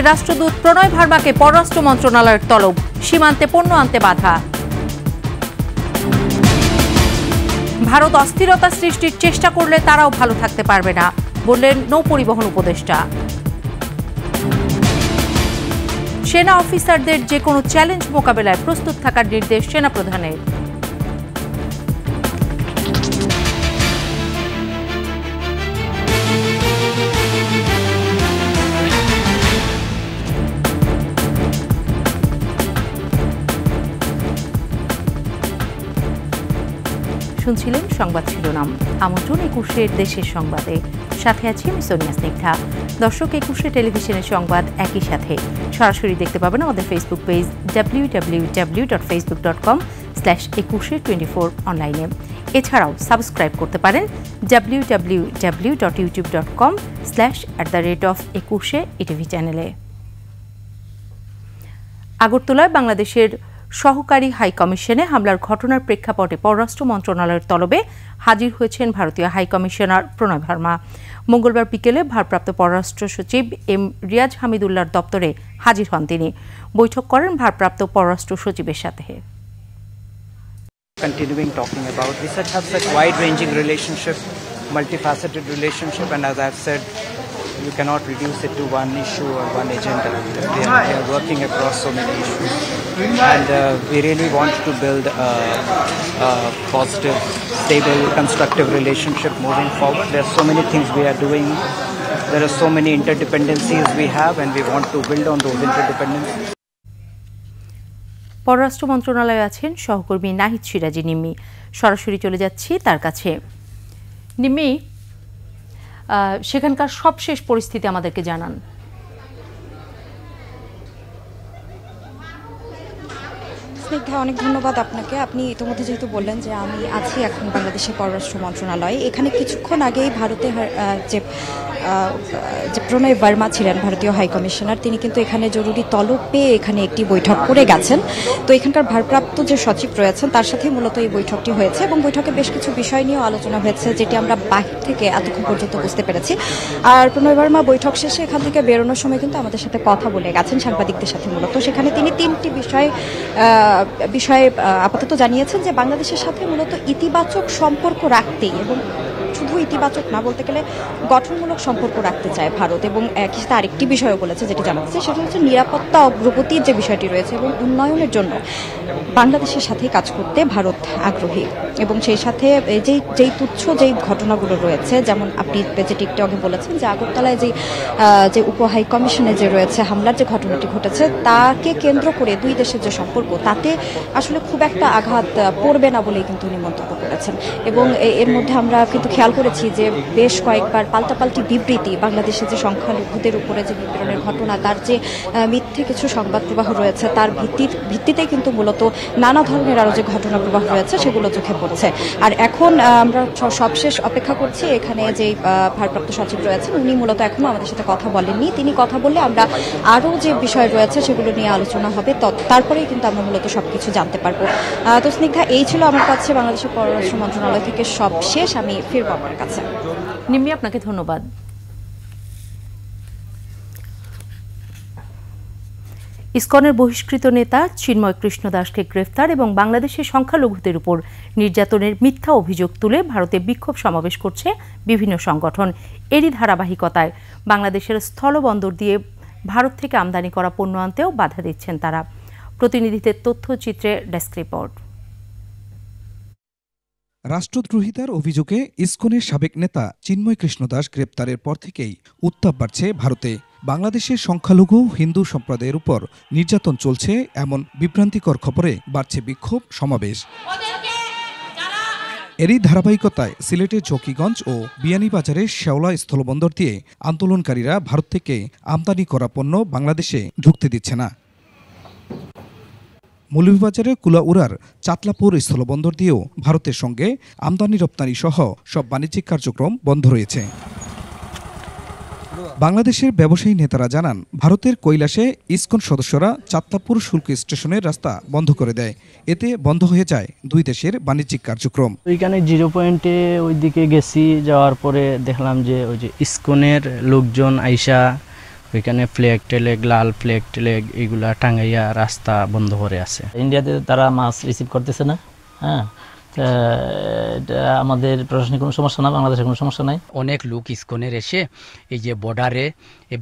রাষ্ট্রদূত প্রণয় ভার্মাকে পররাষ্ট্র মন্ত্রণালয়ের তলব, সীমান্তে পণ্য আনতে বাধা। ভারত অস্থিরতা সৃষ্টির চেষ্টা করলে তারাও ভালো থাকতে পারবে না, বললেন নৌ পরিবহন উপদেষ্টা। সেনা অফিসারদের যে কোনো চ্যালেঞ্জ মোকাবেলায় প্রস্তুত থাকার নির্দেশ সেনাপ্রধানের। শুনছিলেন সংবাদ শিরোনাম। আমন্ত্রণ ২১ দেশের সংবাদে, সাথে আছি আমি সোনিয়া স্নিগ্ধা। দর্শক, ২১ টেলিভিশনের সংবাদ একই সাথে সরাসরি দেখতে পাবেন আমাদের ফেসবুক পেজ www.facebook.com/2124 অনলাইনে। এছাড়াও সাবস্ক্রাইব করতে পারেন www.youtube.com/@21 চ্যানেলে। আগরতলায় বাংলাদেশের সহকারী হাই কমিশনে হামলার ঘটনার প্রেক্ষাপটে পররাষ্ট্র মন্ত্রণালয়ের তলবে হাজির হয়েছেন ভারতীয় হাই কমিশনার প্রণয় ভার্মা। মঙ্গলবার বিকেলে ভারপ্রাপ্ত পররাষ্ট্র সচিব এম রিয়াজ হামিদুল্লাহর দপ্তরে হাজির হন তিনি। বৈঠক করেন ভারপ্রাপ্ত পররাষ্ট্র সচিবের সাথে। Continuing talking about, we have such wide-ranging relationship, multifaceted relationship, and as I've said, you cannot reduce it to one issue or one agenda. We are working across so many issues, and we really want to build a positive, stable, constructive relationship moving forward. There are so many things we are doing. There are so many interdependencies we have, and we want to build on those interdependencies. পররাষ্ট্র মন্ত্রণালয়ে আছেন সহকর্মী নাহিদ সিরাজি নিম্মি। সরাসরি চলে যাচ্ছি তার কাছে। নিম্মি, সেখানকার সবশেষ পরিস্থিতি আমাদেরকে জানান। স্নিগ্ধা, অনেক ধন্যবাদ আপনাকে। আপনি ইতিমধ্যে যেহেতু বললেন যে আমি আছি এখন বাংলাদেশের পররাষ্ট্র মন্ত্রণালয়ে, এখানে কিছুক্ষণ আগেই ভারতে যে প্রণয় ভার্মা ছিলেন ভারতীয় হাই কমিশনার, তিনি কিন্তু এখানে জরুরি তলব পেয়ে এখানে একটি বৈঠক করে গেছেন। তো এখানকার ভারপ্রাপ্ত যে সচিব রয়েছেন তার সাথে মূলত এই বৈঠকটি হয়েছে, এবং বৈঠকে বেশ কিছু বিষয় নিয়েও আলোচনা হয়েছে, যেটি আমরা বাহির থেকে এতক্ষণ পর্যন্ত বুঝতে পেরেছি। আর প্রণয় ভার্মা বৈঠক শেষে এখান থেকে বেরোনোর সময় কিন্তু আমাদের সাথে কথা বলে গেছেন সাংবাদিকদের সাথে। মূলত সেখানে তিনি তিনটি বিষয়ে আপাতত জানিয়েছেন যে বাংলাদেশের সাথে মূলত ইতিবাচক সম্পর্ক রাখতেই, এবং শুধু ইতিবাচক না, বলতে গেলে গঠনমূলক সম্পর্ক রাখতে চায় ভারত। এবং একই সাথে আরেকটি বিষয়ও বলেছে যেটি জানাচ্ছে, সেটা হচ্ছে নিরাপত্তা অগ্রগতির যে বিষয়টি রয়েছে এবং উন্নয়নের জন্য বাংলাদেশের সাথে কাজ করতে ভারত আগ্রহী। এবং সেই সাথে যেই তুচ্ছ যেই ঘটনাগুলো রয়েছে, যেমন আপনি যেটি একটু আগে বলেছেন যে আগরতলায় যে উপ হাই কমিশনে যে রয়েছে হামলার যে ঘটনাটি ঘটেছে, তাকে কেন্দ্র করে দুই দেশের যে সম্পর্ক, তাতে আসলে খুব একটা আঘাত পড়বে না বলেই কিন্তু উনি মন্তব্য করেছেন। এবং এর মধ্যে আমরা কিন্তু খেয়াল করেছি যে বেশ কয়েকবার পাল্টাপাল্টি বিবৃতি, বাংলাদেশের যে সংখ্যালঘুদের উপরে যে নিপীড়নের ঘটনা, তার যে মিথ্যে কিছু সংবাদ প্রবাহ রয়েছে, তার ভিত্তিতে কিন্তু মূলত নানা ধরনের আরও যে ঘটনা প্রবাহ রয়েছে সেগুলো চোখে পড়ছে। আর এখন আমরা সবশেষ অপেক্ষা করছি, এখানে যে ভারপ্রাপ্ত সচিব রয়েছেন উনি মূলত এখনো আমাদের সাথে কথা বলেননি। তিনি কথা বললে আমরা আরও যে বিষয় রয়েছে সেগুলো নিয়ে আলোচনা হবে, তারপরেই কিন্তু আমরা মূলত সবকিছু জানতে পারবো। তো স্নিগ্ধা, এই ছিল আমার কাছে বাংলাদেশের পররাষ্ট্র মন্ত্রণালয় থেকে সবশেষ। আমি ফিরবো আপনার কাছে। নিম্মি, আপনাকে ধন্যবাদ। ইসকনের বহিষ্কৃত নেতা চিন্ময় কৃষ্ণ দাসকে গ্রেফতার এবং বাংলাদেশের সংখ্যালঘুদের উপর নির্যাতনের মিথ্যা অভিযোগ তুলে ভারতে বিক্ষোভ সমাবেশ করছে বিভিন্ন সংগঠন। এরই ধারাবাহিকতায় বাংলাদেশের স্থলবন্দর দিয়ে ভারত থেকে আমদানি করা পণ্য আনতেও বাধা দিচ্ছেন তারা। প্রতিনিধিদের তথ্যচিত্রে ডেস্ক রিপোর্ট। রাষ্ট্রদ্রোহিতার অভিযোগে ইসকনের সাবেক নেতা চিন্ময় কৃষ্ণ দাস গ্রেপ্তারের পর থেকেই উত্তাপ বাড়ছে ভারতে। বাংলাদেশের সংখ্যালঘু হিন্দু সম্প্রদায়ের উপর নির্যাতন চলছে এমন বিভ্রান্তিকর খবরে বাড়ছে বিক্ষোভ সমাবেশ। এরই ধারাবাহিকতায় সিলেটের জকিগঞ্জ ও বিয়ানীবাজারের শেওলা স্থলবন্দর দিয়ে আন্দোলনকারীরা ভারত থেকে আমদানি করা পণ্য বাংলাদেশে ঢুকতে দিচ্ছে না। মৌলভীবাজারের কুলাউড়ার চাতলাপুর স্থলবন্দর দিয়েও ভারতের সঙ্গে আমদানি রপ্তানি সহ সব বাণিজ্যিক কার্যক্রম বন্ধ রয়েছে। বাংলাদেশের ব্যবসায়ী নেতারা জানান, ভারতের কৈলাসে ইসকন সদস্যরা চাতলাপুর শুল্ক স্টেশনের রাস্তা বন্ধ করে দেয়। এতে বন্ধ হয়ে যায় দুই দেশের বাণিজ্যিক কার্যক্রম। ওইখানে 0 পয়েন্টে ওইদিকে গেছি, যাওয়ার পরে দেখলাম যে ওই যে ইসকনের লোকজন আইসা ওইখানে ফ্ল্যাগ টেলেগ লাল ফ্ল্যাগ টেলেগ এগুলা টাঙ্গাইয়া রাস্তা বন্ধ করে আছে। ইন্ডিয়াতে তারা মাছ রিসিভ করতেছে না, হ্যাঁ, এটা আমাদের প্রশাসনিক কোনো সমস্যা না, বাংলাদেশের কোনো সমস্যা নাই। অনেক লোক ইসকনের এসে এই যে বর্ডারে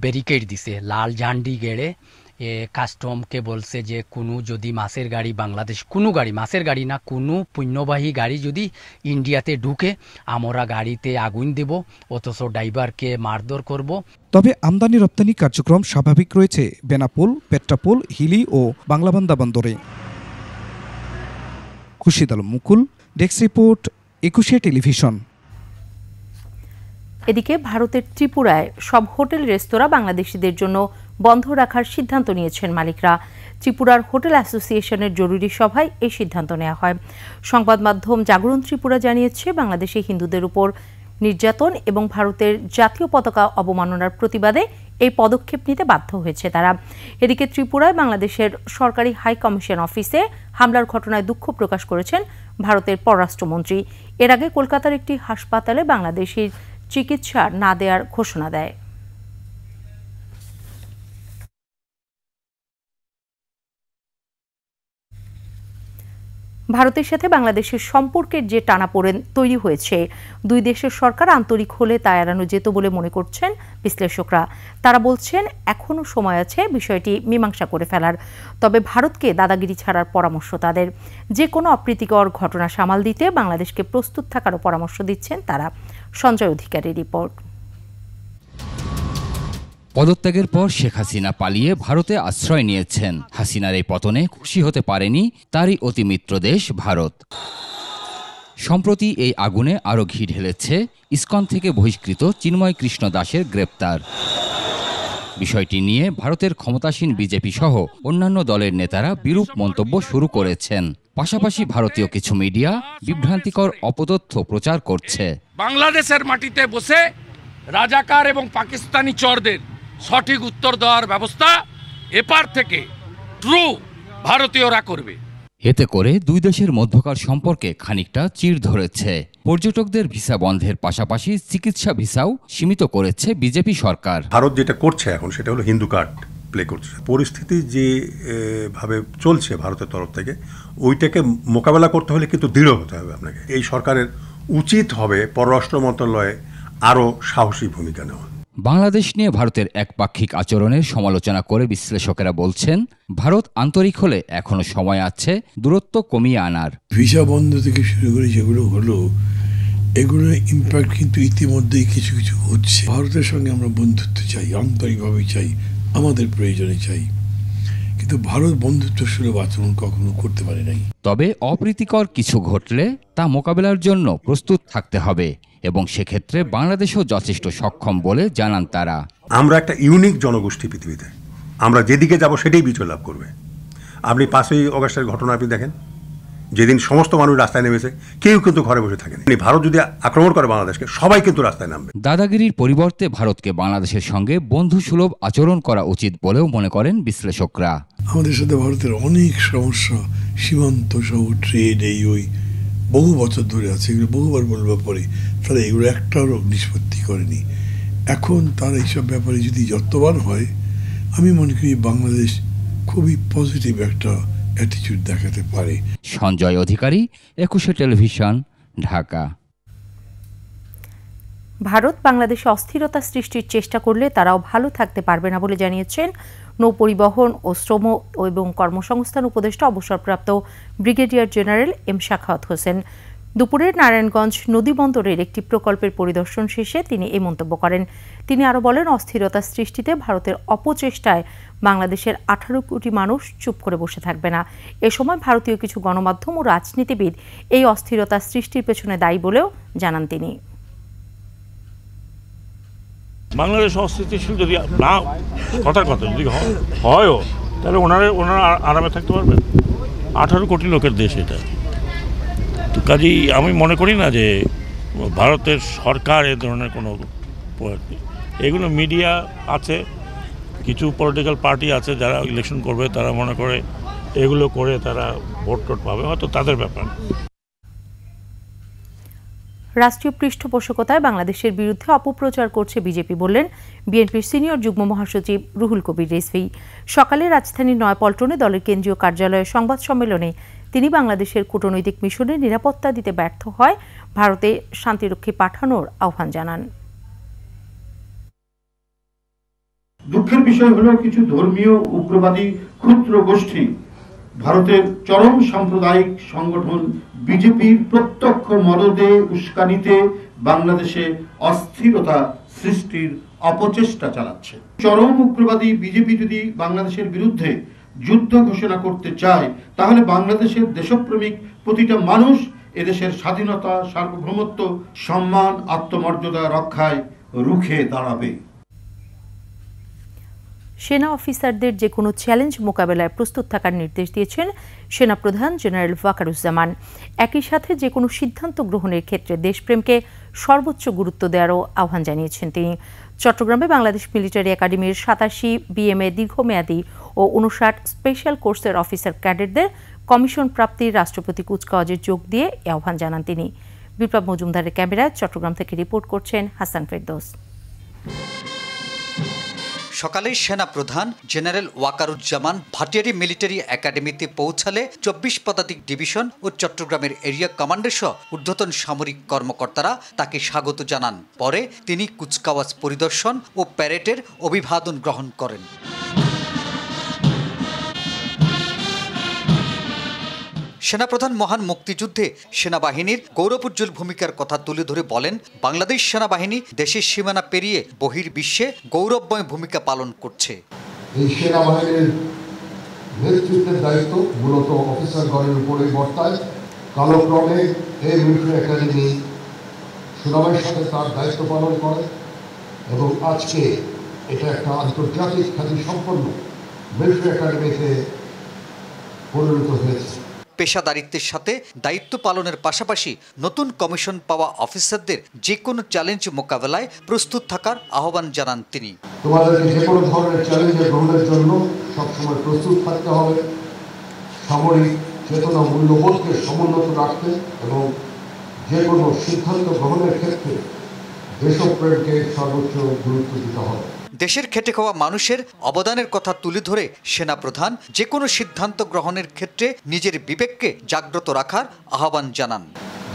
ব্যারিকেড দিছে, লাল ঝান্ডি গেড়ে কাস্টমকে বলছে যে কোনো যদি মাছের গাড়ি বাংলাদেশ, কোনো গাড়ি মাছের গাড়ি না, কোনো পণ্যবাহী গাড়ি যদি ইন্ডিয়াতে ঢুকে আমরা গাড়িতে আগুন দেব, অথচ ড্রাইভারকে মারধর করব। তবে আমদানি রপ্তানি কার্যক্রম স্বাভাবিক রয়েছে বেনাপোল, পেট্রাপোল, হিলি ও বাংলাবান্ধা বন্দরে। খুরশিদ আলম মুকুল, ডেস্ক রিপোর্ট, 21 টেলিভিশন। এদিকে ভারতের ত্রিপুরায় সব হোটেল রেস্তোরাঁ বাংলাদেশিদের জন্য বন্ধ রাখার সিদ্ধান্ত নিয়েছেন মালিকরা। ত্রিপুরার হোটেল অ্যাসোসিয়েশনের জরুরি সভায় এই সিদ্ধান্ত নেওয়া হয়। সংবাদ মাধ্যম জাগরণ ত্রিপুরা জানিয়েছে, বাংলাদেশে হিন্দুদের উপর নির্যাতন এবং ভারতের জাতীয় পতাকা অবমাননার প্রতিবাদে এই পদক্ষেপ নিতে বাধ্য হয়েছে তারা। এদিকে ত্রিপুরায় বাংলাদেশের সরকারি হাই কমিশন অফিসে হামলার ঘটনায় দুঃখ প্রকাশ করেছেন ভারতের পররাষ্ট্রমন্ত্রী। এর আগে কলকাতার একটি হাসপাতালে বাংলাদেশির চিকিৎসা না দেওয়ার ঘোষণা দেয়। ভারতের সাথে বাংলাদেশের সম্পর্কের যে টানাপোড়েন তৈরি হয়েছে, দুই দেশের সরকার আন্তরিক হলে তা এড়ানো যেত বলে মনে করছেন বিশ্লেষকরা। তারা বলছেন এখনও সময় আছে বিষয়টি মীমাংসা করে ফেলার। তবে ভারতকে দাদাগিরি ছাড়ার পরামর্শ তাদের। যে কোনো অপ্রীতিকর ঘটনা সামাল দিতে বাংলাদেশকে প্রস্তুত থাকারও পরামর্শ দিচ্ছেন তারা। সঞ্জয় অধিকারীর রিপোর্ট। পদত্যাগের পর শেখ হাসিনা পালিয়ে ভারতে আশ্রয় নিয়েছেন। হাসিনার এই পতনে খুশি হতে পারেনি তারই অতি মিত্র দেশ ভারত। সম্প্রতি এই আগুনে আরও ঘি ঢেলেছে ইসকন থেকে বহিষ্কৃত চিন্ময় কৃষ্ণ দাসের গ্রেপ্তার। বিষয়টি নিয়ে ভারতের ক্ষমতাসীন বিজেপি সহ অন্যান্য দলের নেতারা বিরূপ মন্তব্য শুরু করেছেন। পাশাপাশি ভারতীয় কিছু মিডিয়া বিভ্রান্তিকর অপতথ্য প্রচার করছে। বাংলাদেশের মাটিতে বসে রাজাকার এবং পাকিস্তানি চরদের সঠিক উত্তর দেওয়ার ব্যবস্থা এপার থেকে ট্রু ভারতীয়রা করবে। এতে করে দুই দেশের মধ্যকার সম্পর্কে খানিকটা চির ধরেছে। পর্যটকদের ভিসা বন্ধের পাশাপাশি চিকিৎসা ভিসাও সীমিত করেছে বিজেপি সরকার। ভারত যেটা করছে এখন সেটা হলো হিন্দু কার্ড প্লে করছে। পরিস্থিতি যে ভাবে চলছে ভারতের তরফ থেকে, ওইটাকে মোকাবেলা করতে হলে কিন্তু দৃঢ় হতে হবে আপনাকে। এই সরকারের উচিত হবে পররাষ্ট্র মন্ত্রণালয়ে আরও সাহসী ভূমিকা নেওয়া। বাংলাদেশ নিয়ে ভারতের একপাক্ষিক আচরণের সমালোচনা করে বিশ্লেষকেরা বলছেন, ভারত আন্তরিক হলে এখনো সময় আছে দূরত্ব কমিয়ে আনার। ভিসা বন্ধ থেকে শুরু করে যেগুলো হলো, এগুলোর ইম্প্যাক্ট কিন্তু ইতিমধ্যেই কিছু কিছু হচ্ছে। ভারতের সঙ্গে আমরা বন্ধুত্ব চাই, আন্তরিকভাবে চাই, আমাদের প্রয়োজনে চাই, কিন্তু ভারত বন্ধুত্ব সুলভ আচরণ কখনো করতে পারে নাই। তবে অপ্রীতিকর কিছু ঘটলে তা মোকাবেলার জন্য প্রস্তুত থাকতে হবে এবং সেক্ষেত্রে বাংলাদেশও যথেষ্ট সক্ষম বলে জানান তারা। আমরা একটা ইউনিক জনগোষ্ঠী পৃথিবীতে, আমরা যেদিকে যাব সেটাই বিজয় লাভ করবে। আপনি 5ই অগাস্টের ঘটনা আপনি দেখেন, যেদিন সমস্ত মানুষ রাস্তায় নেমেছে, কেউ কিন্তু ঘরে বসে থাকেন। ভারত যদি আক্রমণ করে বাংলাদেশকে, সবাই কিন্তু রাস্তায় নামবে। দাদাগিরির পরিবর্তে ভারতকে বাংলাদেশের সঙ্গে বন্ধুসুলভ আচরণ করা উচিত বলেও মনে করেন বিশ্লেষকরা। আমাদের সাথে ভারতের অনেক সমস্যা, সীমান্ত সহ ট্রেড, এই ওই বহু বছর ধরে আছে, এগুলো বহুবার বলবার পরে তারা এগুলো একটাও নিষ্পত্তি করেনি। এখন তার এইসব ব্যাপারে যদি যত্নবান হয়, আমি মনে করি বাংলাদেশ খুবই পজিটিভ একটা অ্যাটিটিউড দেখাতে পারে। সঞ্জয় অধিকারী, 21 টেলিভিশন, ঢাকা। ভারত বাংলাদেশে অস্থিরতা সৃষ্টির চেষ্টা করলে তারাও ভালো থাকতে পারবে না বলে জানিয়েছেন নৌপরিবহন ও শ্রম এবং কর্মসংস্থান উপদেষ্টা অবসরপ্রাপ্ত brigadier general M Shakhawat Hossain. দুপুরে নারায়ণগঞ্জ নদীবন্দরের একটি প্রকল্পের পরিদর্শন শেষে তিনি এই মন্তব্য করেন। তিনি আরও বলেন, অস্থিরতা সৃষ্টিতে ভারতের অপচেষ্টায় বাংলাদেশের 18 কোটি মানুষ চুপ করে বসে থাকবে না। এ সময় ভারতীয় কিছু গণমাধ্যম ও রাজনীতিবিদ এই অস্থিরতা সৃষ্টির পেছনে দায়ী বলেও জানান তিনি। বাংলাদেশ অস্থিতিশীল যদি না, কথার কথা যদি হয়ও, তাহলে ওনারা আরামে থাকতে পারবেন। 18 কোটি লোকের দেশ এটা। তো কাজেই আমি মনে করি না যে ভারতের সরকার এ ধরনের কোনো, এগুলো মিডিয়া আছে, কিছু পলিটিক্যাল পার্টি আছে যারা ইলেকশন করবে, তারা মনে করে এগুলো করে তারা ভোট টোট পাবে, হয়তো তাদের ব্যাপার। রাষ্ট্রীয় পৃষ্ঠপোষকতায় বাংলাদেশের বিরুদ্ধে অপপ্রচার করছে বিজেপি বললেন বিএনপির সিনিয়র যুগ্ম মহাসচিব রুহুল কবির রিজভী। সকালে রাজধানীর নয়াপল্টনে দলের কেন্দ্রীয় কার্যালয়ে সংবাদ সম্মেলনে তিনি বাংলাদেশের কূটনৈতিক মিশনে নিরাপত্তা দিতে ব্যর্থ হয় ভারতে শান্তিরক্ষী পাঠানোর আহ্বান জানান। দুঃখের বিষয় হলো কিছু ধর্মীয় উগ্রবাদী ক্ষুদ্র গোষ্ঠী ভারতের চরম সাম্প্রদায়িক সংগঠন বিজেপির প্রত্যক্ষ মদদে উস্কানিতে বাংলাদেশে অস্থিরতা সৃষ্টির অপচেষ্টা চালাচ্ছে। চরম উগ্রবাদী বিজেপি যদি বাংলাদেশের বিরুদ্ধে যুদ্ধ ঘোষণা করতে চায় তাহলে বাংলাদেশের দেশপ্রেমিক প্রতিটা মানুষ এদেশের স্বাধীনতা, সার্বভৌমত্ব, সম্মান, আত্মমর্যাদা রক্ষায় রুখে দাঁড়াবে। সেনা অফিসারদের যে কোনো চ্যালেঞ্জ মোকাবেলায় প্রস্তুত থাকার নির্দেশ দিয়েছেন সেনাপ্রধান জেনারেল ওয়াকারুজ্জামান। একই সাথে যে কোনো সিদ্ধান্ত গ্রহণের ক্ষেত্রে দেশপ্রেমকে সর্বোচ্চ গুরুত্ব দেওয়ারও আহ্বান জানিয়েছেন তিনি। চট্টগ্রামে বাংলাদেশ মিলিটারি একাডেমির 87 বিএমএ দীর্ঘমেয়াদী ও 59 স্পেশাল কোর্সের অফিসার ক্যাডেটদের কমিশন প্রাপ্তির রাষ্ট্রপতি কুচকাওয়াজে যোগ দিয়ে এ আহ্বান জানান তিনি। বিপ্লব মজুমদারের ক্যামেরায় চট্টগ্রাম থেকে রিপোর্ট করছেন হাসান ফেরদৌস। সকালে সেনাপ্রধান জেনারেল ওয়াকারুজ্জামান ভাটিয়ারি মিলিটারি একাডেমিতে পৌঁছালে 24 পদাতিক ডিভিশন ও চট্টগ্রামের এরিয়া কমান্ডার সহ ঊর্ধ্বতন সামরিক কর্মকর্তারা তাকে স্বাগত জানান। পরে তিনি কুচকাওয়াজ পরিদর্শন ও প্যারেডের অভিবাদন গ্রহণ করেন। সেনাপ্রধান মহান মুক্তিযুদ্ধে সেনাবাহিনীর গৌরবোজ্জ্বল ভূমিকার কথা তুলে ধরে বলেন, বাংলাদেশ সেনাবাহিনী দেশের সীমানা পেরিয়ে বহির্বিশ্বে গৌরবময় ভূমিকা পালন করছে। এই সেনাবাহিনীর নেতৃত্বের দায়িত্ব মূলত অফিসারগণের উপরে বর্তায়। কালক্রমে এই মিলিটারি একাডেমি সুনামের সাথে তার দায়িত্ব পালন করে এবং আজকে এটা একটা আন্তর্জাতিক খ্যাতি সম্পন্ন মিলিটারি একাডেমিতে পরিণত হয়েছে। পেশাদারিত্বের সাথে দায়িত্ব পালনের পাশাপাশি নতুন কমিশন পাওয়া অফিসারদের যে কোনো চ্যালেঞ্জ মোকাবেলায় প্রস্তুত থাকার আহ্বান জানান তিনি। তোমাদেরকে যে কোনো ধরনের চ্যালেঞ্জে গ্রহণের জন্য সবসময় প্রস্তুত থাকতে হবে, সামরিক চেতনা মূল্যবোধকে সমুন্নত রাখতে এবং যে কোনো সিদ্ধান্ত গ্রহণের ক্ষেত্রে দেশপ্রেমকে সর্বোচ্চ গুরুত্ব দিতে হবে। দেশের খেটে খাওয়া মানুষের অবদানের কথা তুলে ধরে সেনাপ্রধান যে কোনো সিদ্ধান্ত গ্রহণের ক্ষেত্রে নিজের বিবেককে জাগ্রত রাখার আহ্বান জানান।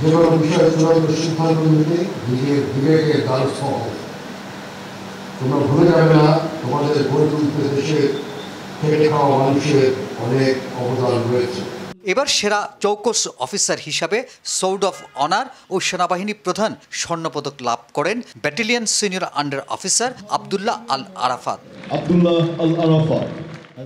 যে কোনো বিষয়ে চূড়ান্ত সিদ্ধান্ত নিতে নিজের বিবেকের দ্বারস্থ হও। তোমরা ভুলে যাবে না তোমাদের গড়ে তুলতে দেশের খেটে খাওয়া মানুষের অনেক অবদান রয়েছে। এবার সেরা চৌকস অফিসার হিসাবে সোর্ড অফ অনার ও সেনাবাহিনী প্রধান স্বর্ণপদক লাভ করেন battalion senior under officer Abdullah Al Arafat.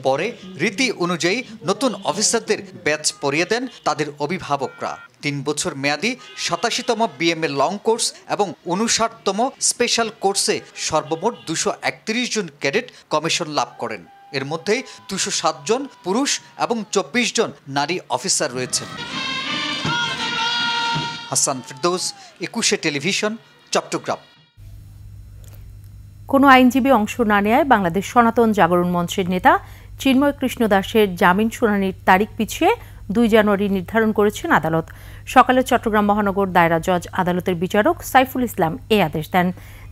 পরে রীতি অনুযায়ী নতুন অফিসারদের ব্যাচ পরিয়ে দেন তাদের অভিভাবকরা। 3 বছর মেয়াদী 87তম বিএমএ লং কোর্স এবং 59তম স্পেশাল কোর্সে সর্বমোট 231 জন ক্যাডেট কমিশন লাভ করেন। এর মধ্যে 207 জন পুরুষ এবং 24 জন নারী অফিসার রয়েছেন। হাসান ফেরদৌস, 21 টেলিভিশন, চট্টগ্রাম। কোনো আইনজীবী অংশ না নেয় বাংলাদেশ সনাতন জাগরণ মঞ্চের নেতা চিন্ময় কৃষ্ণ দাসের জামিন শুনানির তারিখ পিছিয়ে 2 জানুয়ারি নির্ধারণ করেছেন আদালত। সকালে চট্টগ্রাম মহানগর দায়রা জজ আদালতের বিচারক সাইফুল ইসলাম এই আদেশ দেন।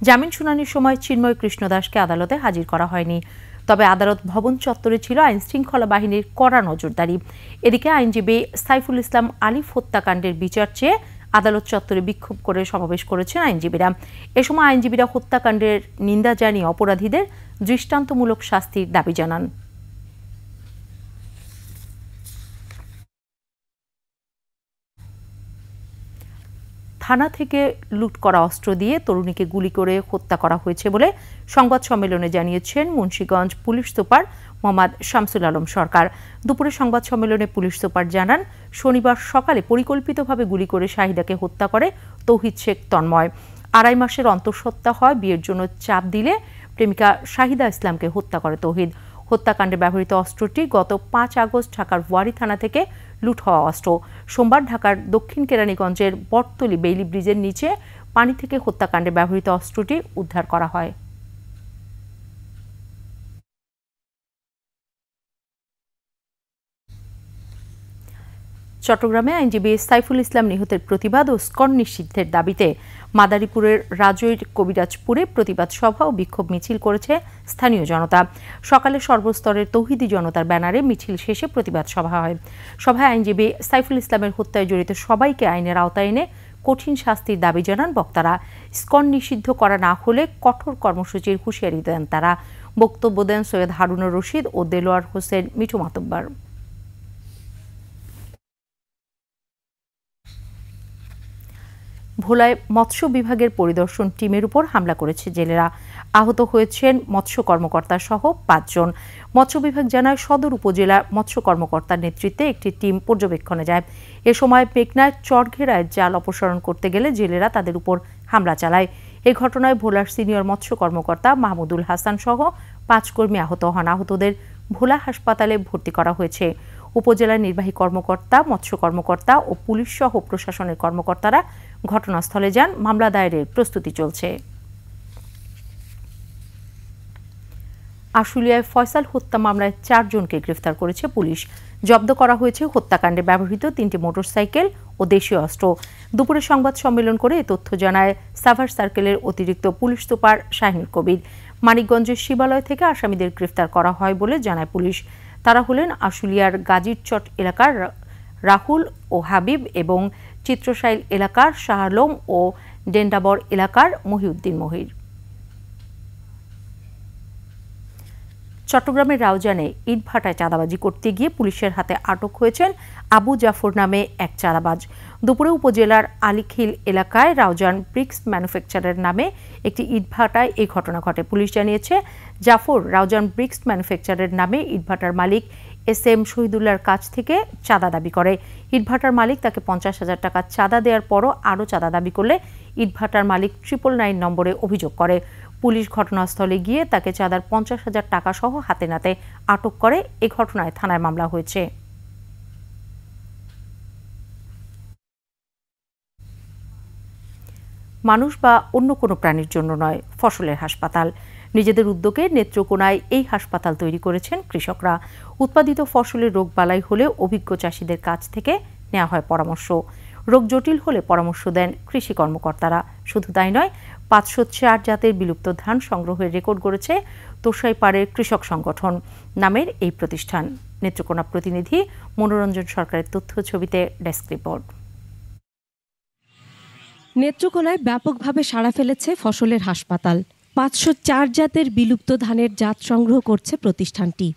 জামিন শুনানির সময় চিন্ময় কৃষ্ণ দাসকে আদালতে হাজির করা হয়নি। তবে আদালত ভবন চত্বরে ছিল আইনশৃঙ্খলা বাহিনীর কড়া নজরদারি। এদিকে আইনজীবী সাইফুল ইসলাম আলিফ হত্যাকাণ্ডের বিচার চেয়ে আদালত চত্বরে বিক্ষোভ করে সমাবেশ করেছেন আইনজীবীরা। এ সময় আইনজীবীরা হত্যাকাণ্ডের নিন্দা জানিয়ে অপরাধীদের দৃষ্টান্তমূলক শাস্তির দাবি জানান। থানা থেকে লুট করা অস্ত্র দিয়ে তরুণীকে গুলি করে হত্যা করা হয়েছে বলে সংবাদ সম্মেলনে জানিয়েছেন মুন্সিগঞ্জ পুলিশ সুপার মোহাম্মদ শামসুল আলম সরকার। দুপুরে সংবাদ সম্মেলনে পুলিশ সুপার জানান, শনিবার সকালে পরিকল্পিতভাবে গুলি করে শাহিদাকে হত্যা করে তৌহিদ শেখ তন্ময়। 2.5 মাসের অন্তঃসত্ত্বা হয় বিয়ের জন্য চাপ দিলে প্রেমিকা শাহিদা ইসলামকে হত্যা করে তৌহিদ। হত্যাকাণ্ডে ব্যবহৃত অস্ত্রটি গত 5 আগস্ট ঢাকার ওয়ারি থানা থেকে লুট হওয়া অস্ত্র। সোমবার ঢাকার দক্ষিণ কেরানীগঞ্জের বটতলী বেইলি ব্রিজের নিচে পানি থেকে হত্যাকাণ্ডে ব্যবহৃত অস্ত্রটি উদ্ধার করা হয়। চট্টগ্রামে আইনজীবী সাইফুল ইসলাম নিহতের প্রতিবাদ ও ইসকন নিষিদ্ধের দাবিতে মাদারীপুরের রাজৈর কবিরাজপুরে প্রতিবাদ সভা ও বিক্ষোভ মিছিল করেছে স্থানীয় জনতা। সকালে সর্বস্তরের তৌহিদি জনতার ব্যানারে মিছিল শেষে প্রতিবাদ সভা হয়। সভায় আইনজীবী সাইফুল ইসলামের হত্যায় জড়িত সবাইকে আইনের আওতায় এনে কঠিন শাস্তির দাবি জানান বক্তারা। ইসকন নিষিদ্ধ করা না হলে কঠোর কর্মসূচির হুঁশিয়ারি দেন তারা। বক্তব্য দেন সৈয়দ হারুনুর রশিদ ও দেলোয়ার হোসেন মিঠু মাতব্বর। ভোলায় মৎস্য বিভাগের পরিদর্শন টিমের উপর হামলা করেছে জেলেরা। আহত হয়েছেন মৎস্য কর্মকর্তা সহ ৫ জন। মৎস্য বিভাগ জানায় সদর উপজেলা মৎস্য কর্মকর্তার নেতৃত্বে একটি টিম পর্যবেক্ষণে যায়। এ সময় মেঘনায় চরঘেরায় জাল অপসারণ করতে গেলে জেলেরা তাদের উপর হামলা চালায়। এই ঘটনায় ভোলার সিনিয়র মৎস্য কর্মকর্তা মাহমুদুল হাসান সহ ৫ কর্মী আহত হন। আহতদের ভোলা হাসপাতালে ভর্তি করা হয়েছে। উপজেলার নির্বাহী কর্মকর্তা, মৎস্য কর্মকর্তা ও পুলিশ সহ প্রশাসনের কর্মকর্তারা ঘটনাস্থলে যান। মামলা দায়েরের প্রস্তুতি চলছে। আশুলিয়ায় ফয়সাল হত্যা মামলায় 4 জনকে গ্রেফতার করেছে পুলিশ। জব্দ করা হয়েছে হত্যাকাণ্ডে ব্যবহৃত 3টি মোটরসাইকেল ও দেশীয় অস্ত্র। দুপুরে সংবাদ সম্মেলন করে এ তথ্য জানায় সাভার সার্কেলের অতিরিক্ত পুলিশ সুপার শাহিনুর কবির। মানিকগঞ্জের শিবালয় থেকে আসামিদের গ্রেফতার করা হয় বলে জানায় পুলিশ। তারা হলেন আশুলিয়ার গাজীরচট এলাকার রাহুল ও হাবিব এবং চিত্রশাইল এলাকার শাহ আলম ও ডেন্ডাবর এলাকার মহিউদ্দিন মহির। চট্টগ্রামের রাউজানে ইটভাটায় চাঁদাবাজি করতে গিয়ে পুলিশের হাতে আটক হয়েছেন আবু জাফর নামে এক চাঁদাবাজ। দুপুরে উপজেলার আলীখিল এলাকায় রাউজান ব্রিক্স ম্যানুফ্যাকচারের নামে একটি ইটভাটায় এই ঘটনা ঘটে। পুলিশ জানিয়েছে জাফর রাউজান ব্রিক্স ম্যানুফ্যাকচারের নামে ইটভাটার মালিক SM শহীদুল্লাহর কাছ থেকে চাঁদা দাবি করে। ইটভাটার মালিক তাকে 50,000 টাকা চাঁদা দেওয়ার পরও আরও চাঁদা দাবি করলে ইটভাটার মালিক 999 নম্বরে অভিযোগ করে। পুলিশ ঘটনাস্থলে গিয়ে তাকে চাঁদার 50,000 টাকা সহ হাতে নাতে আটক করে। এ ঘটনায় থানায় মামলা হয়েছে। মানুষ বা অন্য কোনো প্রাণীর জন্য নয়, ফসলের হাসপাতাল। নিজেদের উদ্যোগে নেত্রকোনায় এই হাসপাতাল তৈরি করেছেন কৃষকরা। উৎপাদিত ফসলের রোগবালাই হলে অভিজ্ঞ চাষিদের কাছ থেকে নেওয়া হয় পরামর্শ। রোগ জটিল হলে পরামর্শ দেন কৃষি কর্মকর্তারা। শুধু তাই নয়, 504 জাতের বিলুপ্ত ধান সংগ্রহের রেকর্ড গড়েছে তোষাইপাড়ের কৃষক সংগঠন নামের এই প্রতিষ্ঠান। নেত্রকোনা প্রতিনিধি মনোরঞ্জন সরকারের তথ্য ছবিতে ডেস্ক রিপোর্ট। নেত্রকোনায় ব্যাপকভাবে সাড়া ফেলেছে ফসলের হাসপাতাল। 504 জাতের বিলুপ্ত ধানের জাত সংগ্রহ করছে প্রতিষ্ঠানটি।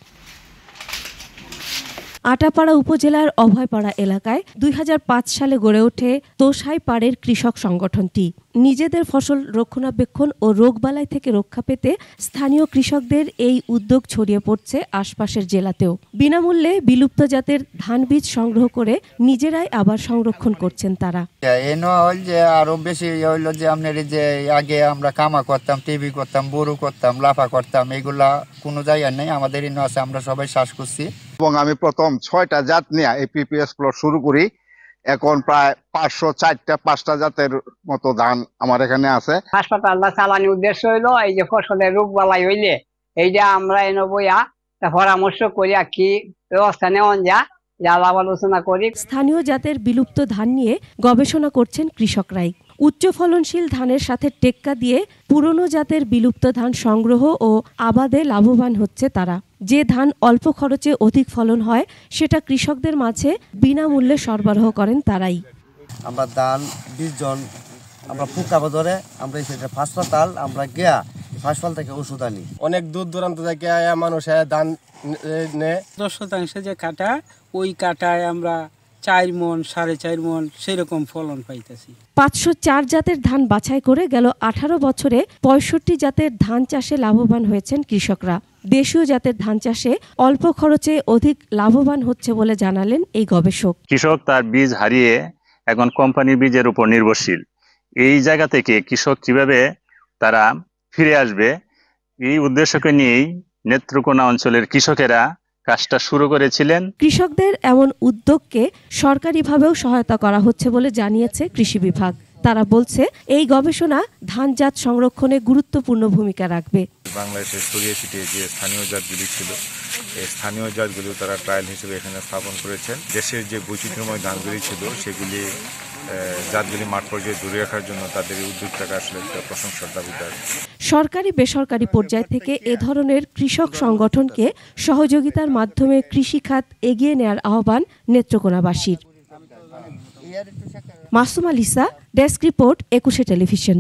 আটাপাড়া উপজেলার অভয়পাড়া এলাকায় 2005 সালে গড়ে ওঠে তোষাইপাড়ের কৃষক সংগঠনটি। নিজেদের ফসল রক্ষণাবেক্ষণ ও রোগবালাই থেকে রক্ষা পেতে স্থানীয় কৃষকদের এই উদ্যোগ ছড়িয়ে পড়ছে আশপাশের জেলাতেও। বিনামূল্যে বিলুপ্ত জাতের ধান বীজ সংগ্রহ করে নিজেরাই আবার সংরক্ষণ করছেন তারা। যে আরো বেশি হইলো যে আপনার যে আগে আমরা কামা করতাম, টিভি করতাম, বড়ু করতাম, লাফা করতাম, এগুলা কোনো জায়গায় নেই। আমাদের ইনো আছে, আমরা সবাই শ্বাস করছি। এবং আমি প্রথম 6টা জাত নিয়ে এই PPS প্লট শুরু করি। এখন প্রায় 504টা জাতের মতো ধান আমার এখানে আছে। হাসপাতালটা চালানোর উদ্দেশ্য হইলো এই যে ফসলের রোগ বালাই হইলে এইটা আমরা এনে বইয়া পরামর্শ করিয়া কি ব্যবস্থা নেওয়া যায় আলাপ আলোচনা করি। স্থানীয় জাতের বিলুপ্ত ধান নিয়ে গবেষণা করছেন কৃষকরাই। উচ্চ ফলনশীল ধানের সাথে টেক্কা দিয়ে পুরনো জাতের বিলুপ্ত ধান সংগ্রহ ও আবাদে লাভবান হচ্ছে তারা। যে ধান অল্প খরচে অধিক ফলন হয় সেটা কৃষকদের মাঝে বিনামূল্যে সরবরাহ করেন তারাই। আমরা ধান 20 জন আমরা ফুকাবো ধরে আমরা সেটা হাসপাতাল আমরা গিয়া হাসপাতাল থেকে ওষুধ আনি। অনেক দূর দূরান্ত থেকে মানুষ ধান নেয়। 10% যে কাটা, ওই কাটায় আমরা 4 মণ 4.5 মণ সেরকম ফলন পাইতেছি। 504 জাতের ধান বাছাই করে গেল 18 বছরে 65 জাতের ধান চাষে লাভবান হয়েছেন কৃষকরা। দেশীয় জাতের ধান চাষে অল্প খরচে অধিক লাভবান হচ্ছে বলে জানালেন এই গবেষক। কৃষক তার বীজ হারিয়ে এখন কোম্পানির বীজের উপর নির্ভরশীল। এই জায়গা থেকে কৃষক কিভাবে তারা ফিরে আসবে, এই উদ্দেশ্যকে নিয়েই নেত্রকোনা অঞ্চলের কৃষকেরা কাজটা শুরু করেছিলেন। কৃষকদের এমন উদ্যোগকে সরকারিভাবেও সহায়তা করা হচ্ছে বলে জানিয়েছে কৃষি বিভাগ। তারা বলছে এই গবেষণা ধানজাত সংরক্ষণে গুরুত্বপূর্ণ ভূমিকা রাখবে। বাংলাদেশের ছড়িয়ে ছিটিয়ে যে স্থানীয় জাতগুলি ছিল, এই স্থানীয় জাতগুলি তারা ট্রায়াল হিসেবে এখানে স্থাপন করেছেন। দেশের যে বৈচিত্র্যময় ধানগুলি ছিল সেগুলি জাতগুলি মাঠ পর্যায়ে দূরে রাখার জন্য তাদের এই উদ্যোগটাকে আসলে একটা প্রশংসার দাবিদার। সরকারি বেসরকারি পর্যায় থেকে এ ধরনের কৃষক সংগঠনকে সহযোগিতার মাধ্যমে কৃষিখাত এগিয়ে নেয়ার আহ্বান নেত্রকোনাবাসীর। Masuma Lisa, desk report, 21 television.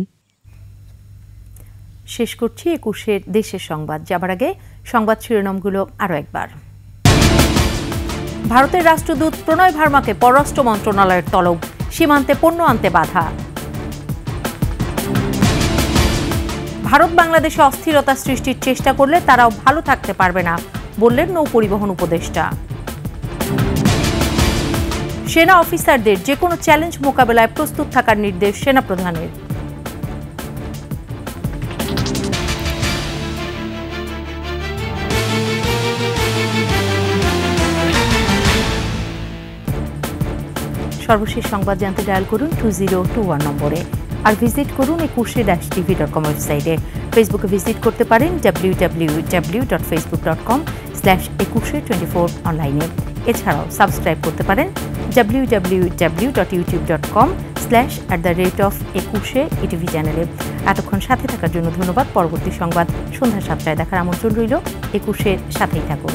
শেষ করছি 21 দেশের সংবাদ। যাবার আগে সংবাদ শিরোনামগুলো আরো একবার। ভারতের রাষ্ট্রদূত প্রণয় ভার্মাকে পররাষ্ট্র মন্ত্রণালয়ের তলব, সীমান্তে পণ্য আনতে বাধা। ভারত বাংলাদেশে অস্থিরতা সৃষ্টির চেষ্টা করলে তারাও ভালো থাকতে পারবে না, বললেন নৌ পরিবহন উপদেষ্টা। সেনা অফিসারদের যে কোনো চ্যালেঞ্জ মোকাবেলায় প্রস্তুত থাকার নির্দেশ সেনাপ্রধানের। সর্বশেষ সংবাদ জানতে ডায়াল করুন 2021 নম্বরে, আর ভিজিট করুন 21-tv.com ওয়েবসাইটে। ফেসবুকে ভিজিট করতে পারেন www.facebook.com/2124 অনলাইনে। এছাড়াও সাবস্ক্রাইব করতে পারেন www.youtube.com/@21 চ্যানেলে। এতক্ষণ সাথে থাকার জন্য ধন্যবাদ। পরবর্তী সংবাদ সন্ধ্যা 7টায় দেখার আমন্ত্রণ রইল। 21-এর সাথেই থাকুন।